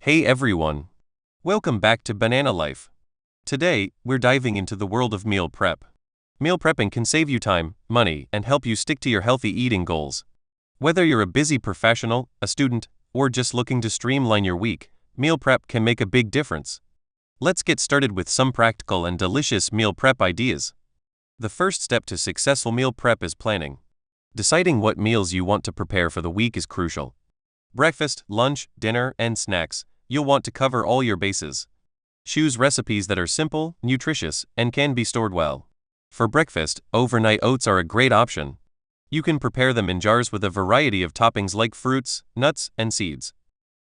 Hey everyone! Welcome back to Banana Life. Today, we're diving into the world of meal prep. Meal prepping can save you time, money, and help you stick to your healthy eating goals. Whether you're a busy professional, a student, or just looking to streamline your week, meal prep can make a big difference. Let's get started with some practical and delicious meal prep ideas. The first step to successful meal prep is planning. Deciding what meals you want to prepare for the week is crucial. Breakfast, lunch, dinner, and snacks, you'll want to cover all your bases. Choose recipes that are simple, nutritious, and can be stored well. For breakfast, overnight oats are a great option. You can prepare them in jars with a variety of toppings like fruits, nuts, and seeds.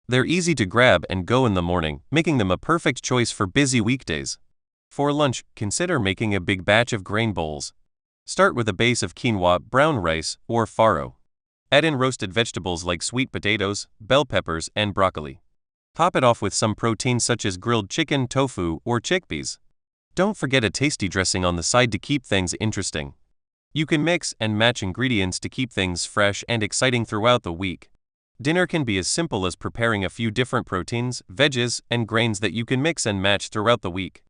They're easy to grab and go in the morning, making them a perfect choice for busy weekdays. For lunch, consider making a big batch of grain bowls. Start with a base of quinoa, brown rice, or farro. Add in roasted vegetables like sweet potatoes, bell peppers, and broccoli. Top it off with some protein such as grilled chicken, tofu, or chickpeas. Don't forget a tasty dressing on the side to keep things interesting. You can mix and match ingredients to keep things fresh and exciting throughout the week. Dinner can be as simple as preparing a few different proteins, veggies, and grains that you can mix and match throughout the week.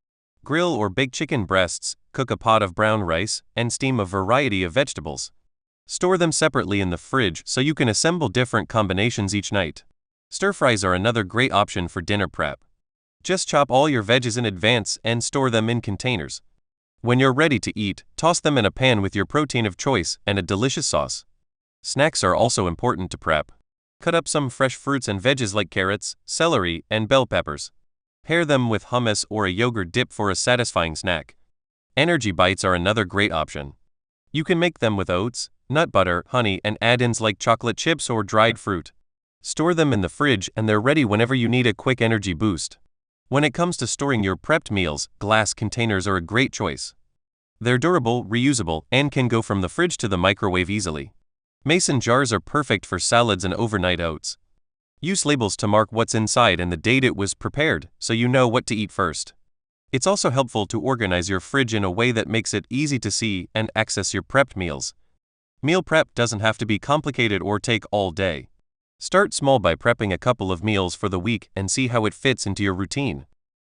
Grill or bake chicken breasts, cook a pot of brown rice, and steam a variety of vegetables. Store them separately in the fridge so you can assemble different combinations each night. Stir-fries are another great option for dinner prep. Just chop all your veggies in advance and store them in containers. When you're ready to eat, toss them in a pan with your protein of choice and a delicious sauce. Snacks are also important to prep. Cut up some fresh fruits and veggies like carrots, celery, and bell peppers. Pair them with hummus or a yogurt dip for a satisfying snack. Energy bites are another great option. You can make them with oats, nut butter, honey, and add-ins like chocolate chips or dried fruit. Store them in the fridge and they're ready whenever you need a quick energy boost. When it comes to storing your prepped meals, glass containers are a great choice. They're durable, reusable, and can go from the fridge to the microwave easily. Mason jars are perfect for salads and overnight oats. Use labels to mark what's inside and the date it was prepared, so you know what to eat first. It's also helpful to organize your fridge in a way that makes it easy to see and access your prepped meals. Meal prep doesn't have to be complicated or take all day. Start small by prepping a couple of meals for the week and see how it fits into your routine.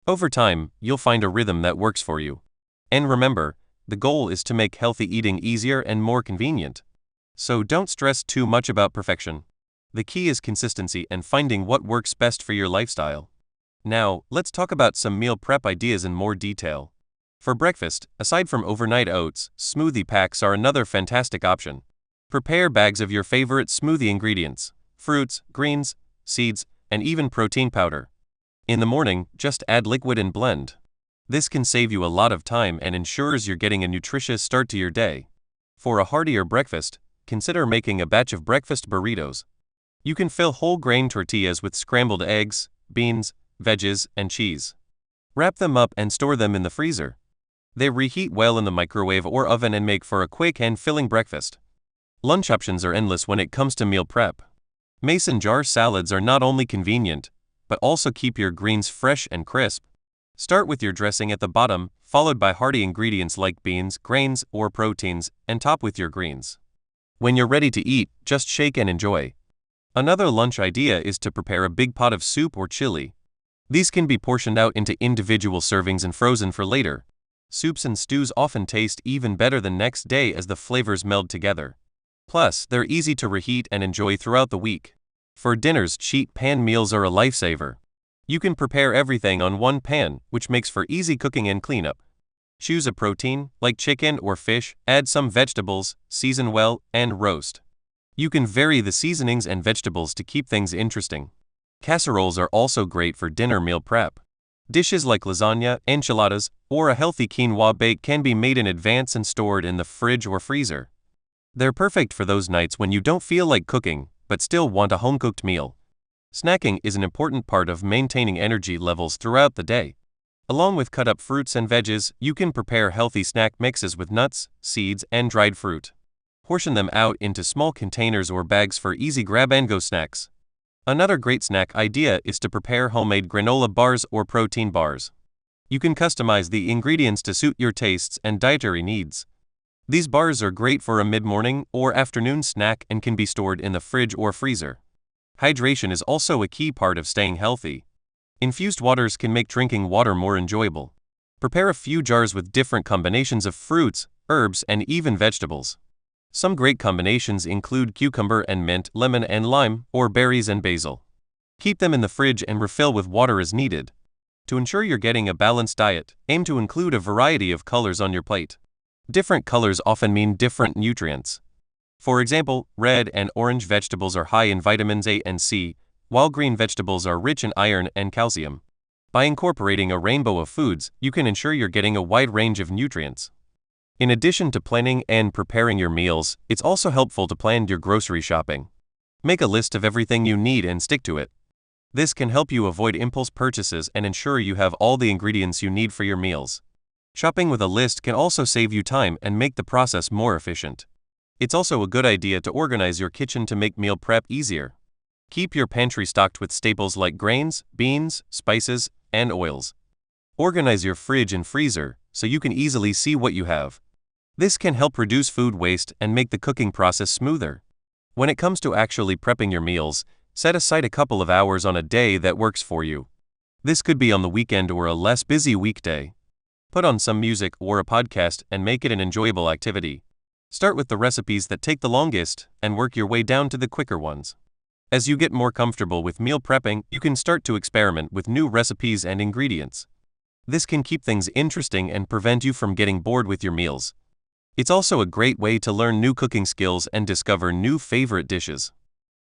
Over time, you'll find a rhythm that works for you. And remember, the goal is to make healthy eating easier and more convenient. So don't stress too much about perfection. The key is consistency and finding what works best for your lifestyle. Now, let's talk about some meal prep ideas in more detail. For breakfast, aside from overnight oats, smoothie packs are another fantastic option. Prepare bags of your favorite smoothie ingredients: fruits, greens, seeds, and even protein powder. In the morning, just add liquid and blend. This can save you a lot of time and ensures you're getting a nutritious start to your day. For a heartier breakfast, consider making a batch of breakfast burritos. You can fill whole grain tortillas with scrambled eggs, beans, veggies, and cheese. Wrap them up and store them in the freezer. They reheat well in the microwave or oven and make for a quick and filling breakfast. Lunch options are endless when it comes to meal prep. Mason jar salads are not only convenient, but also keep your greens fresh and crisp. Start with your dressing at the bottom, followed by hearty ingredients like beans, grains, or proteins, and top with your greens. When you're ready to eat, just shake and enjoy. Another lunch idea is to prepare a big pot of soup or chili. These can be portioned out into individual servings and frozen for later. Soups and stews often taste even better the next day as the flavors meld together. Plus, they're easy to reheat and enjoy throughout the week. For dinners, sheet pan meals are a lifesaver. You can prepare everything on one pan, which makes for easy cooking and cleanup. Choose a protein, like chicken or fish, add some vegetables, season well, and roast. You can vary the seasonings and vegetables to keep things interesting. Casseroles are also great for dinner meal prep. Dishes like lasagna, enchiladas, or a healthy quinoa bake can be made in advance and stored in the fridge or freezer. They're perfect for those nights when you don't feel like cooking, but still want a home-cooked meal. Snacking is an important part of maintaining energy levels throughout the day. Along with cut-up fruits and veggies, you can prepare healthy snack mixes with nuts, seeds, and dried fruit. Portion them out into small containers or bags for easy grab-and-go snacks. Another great snack idea is to prepare homemade granola bars or protein bars. You can customize the ingredients to suit your tastes and dietary needs. These bars are great for a mid-morning or afternoon snack and can be stored in the fridge or freezer. Hydration is also a key part of staying healthy. Infused waters can make drinking water more enjoyable. Prepare a few jars with different combinations of fruits, herbs, and even vegetables. Some great combinations include cucumber and mint, lemon and lime, or berries and basil. Keep them in the fridge and refill with water as needed. To ensure you're getting a balanced diet, aim to include a variety of colors on your plate. Different colors often mean different nutrients. For example, red and orange vegetables are high in vitamins A and C, while green vegetables are rich in iron and calcium. By incorporating a rainbow of foods, you can ensure you're getting a wide range of nutrients. In addition to planning and preparing your meals, it's also helpful to plan your grocery shopping. Make a list of everything you need and stick to it. This can help you avoid impulse purchases and ensure you have all the ingredients you need for your meals. Shopping with a list can also save you time and make the process more efficient. It's also a good idea to organize your kitchen to make meal prep easier. Keep your pantry stocked with staples like grains, beans, spices, and oils. Organize your fridge and freezer so you can easily see what you have. This can help reduce food waste and make the cooking process smoother. When it comes to actually prepping your meals, set aside a couple of hours on a day that works for you. This could be on the weekend or a less busy weekday. Put on some music or a podcast and make it an enjoyable activity. Start with the recipes that take the longest and work your way down to the quicker ones. As you get more comfortable with meal prepping, you can start to experiment with new recipes and ingredients. This can keep things interesting and prevent you from getting bored with your meals. It's also a great way to learn new cooking skills and discover new favorite dishes.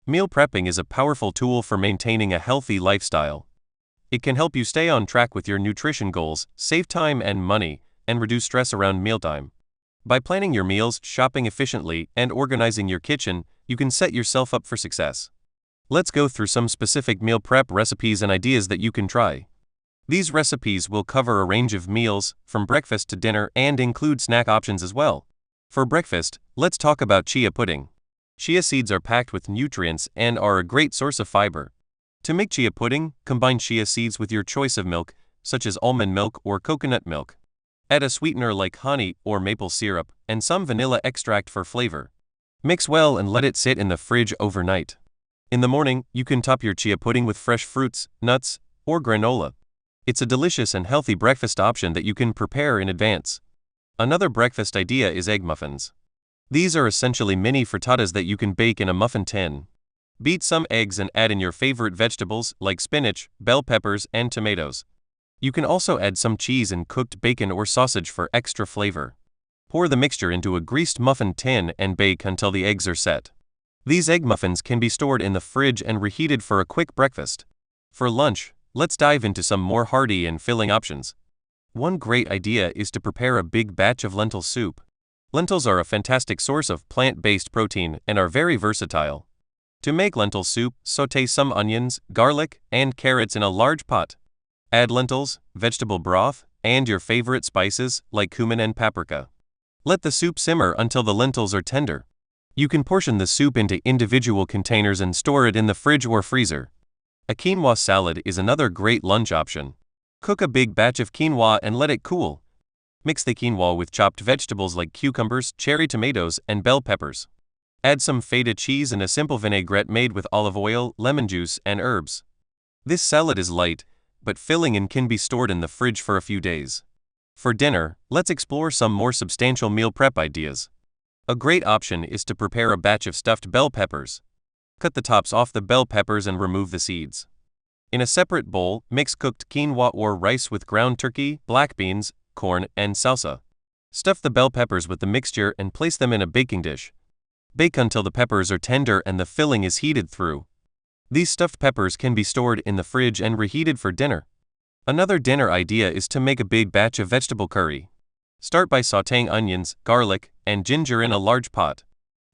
Meal prepping is a powerful tool for maintaining a healthy lifestyle. It can help you stay on track with your nutrition goals, save time and money, and reduce stress around mealtime. By planning your meals, shopping efficiently, and organizing your kitchen, you can set yourself up for success. Let's go through some specific meal prep recipes and ideas that you can try. These recipes will cover a range of meals, from breakfast to dinner, and include snack options as well. For breakfast, let's talk about chia pudding. Chia seeds are packed with nutrients and are a great source of fiber. To make chia pudding, combine chia seeds with your choice of milk, such as almond milk or coconut milk. Add a sweetener like honey or maple syrup, and some vanilla extract for flavor. Mix well and let it sit in the fridge overnight. In the morning, you can top your chia pudding with fresh fruits, nuts, or granola. It's a delicious and healthy breakfast option that you can prepare in advance. Another breakfast idea is egg muffins. These are essentially mini frittatas that you can bake in a muffin tin. Beat some eggs and add in your favorite vegetables like spinach, bell peppers, and tomatoes. You can also add some cheese and cooked bacon or sausage for extra flavor. Pour the mixture into a greased muffin tin and bake until the eggs are set. These egg muffins can be stored in the fridge and reheated for a quick breakfast. For lunch, let's dive into some more hearty and filling options. One great idea is to prepare a big batch of lentil soup. Lentils are a fantastic source of plant-based protein and are very versatile. To make lentil soup, sauté some onions, garlic, and carrots in a large pot. Add lentils, vegetable broth, and your favorite spices like cumin and paprika. Let the soup simmer until the lentils are tender. You can portion the soup into individual containers and store it in the fridge or freezer. A quinoa salad is another great lunch option. Cook a big batch of quinoa and let it cool. Mix the quinoa with chopped vegetables like cucumbers, cherry tomatoes, and bell peppers. Add some feta cheese and a simple vinaigrette made with olive oil, lemon juice, and herbs. This salad is light, but filling and can be stored in the fridge for a few days. For dinner, let's explore some more substantial meal prep ideas. A great option is to prepare a batch of stuffed bell peppers. Cut the tops off the bell peppers and remove the seeds. In a separate bowl, mix cooked quinoa or rice with ground turkey, black beans, corn, and salsa. Stuff the bell peppers with the mixture and place them in a baking dish. Bake until the peppers are tender and the filling is heated through. These stuffed peppers can be stored in the fridge and reheated for dinner. Another dinner idea is to make a big batch of vegetable curry. Start by sautéing onions, garlic, and ginger in a large pot.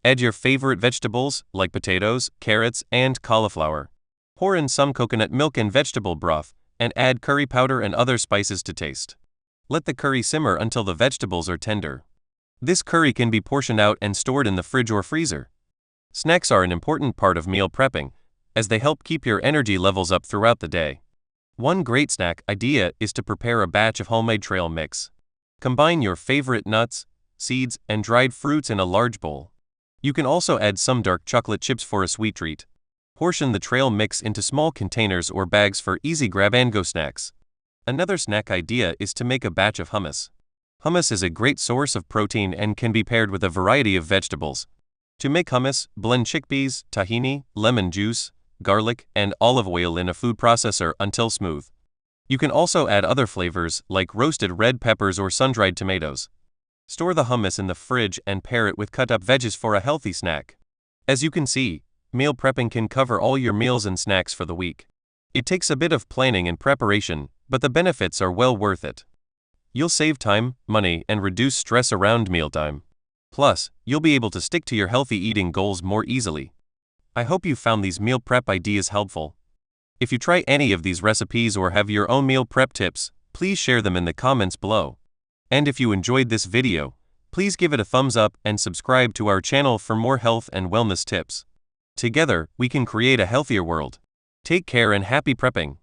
Add your favorite vegetables like potatoes, carrots, and cauliflower. Pour in some coconut milk and vegetable broth, and add curry powder and other spices to taste. Let the curry simmer until the vegetables are tender. This curry can be portioned out and stored in the fridge or freezer. Snacks are an important part of meal prepping, as they help keep your energy levels up throughout the day. One great snack idea is to prepare a batch of homemade trail mix. Combine your favorite nuts, seeds, and dried fruits in a large bowl. You can also add some dark chocolate chips for a sweet treat. Portion the trail mix into small containers or bags for easy grab-and-go snacks. Another snack idea is to make a batch of hummus. Hummus is a great source of protein and can be paired with a variety of vegetables. To make hummus, blend chickpeas, tahini, lemon juice, garlic, and olive oil in a food processor until smooth. You can also add other flavors like roasted red peppers or sun-dried tomatoes. Store the hummus in the fridge and pair it with cut-up veggies for a healthy snack. As you can see, meal prepping can cover all your meals and snacks for the week. It takes a bit of planning and preparation, but the benefits are well worth it. You'll save time, money, and reduce stress around mealtime. Plus, you'll be able to stick to your healthy eating goals more easily. I hope you found these meal prep ideas helpful. If you try any of these recipes or have your own meal prep tips, please share them in the comments below. And if you enjoyed this video, please give it a thumbs up and subscribe to our channel for more health and wellness tips. Together, we can create a healthier world. Take care and happy prepping.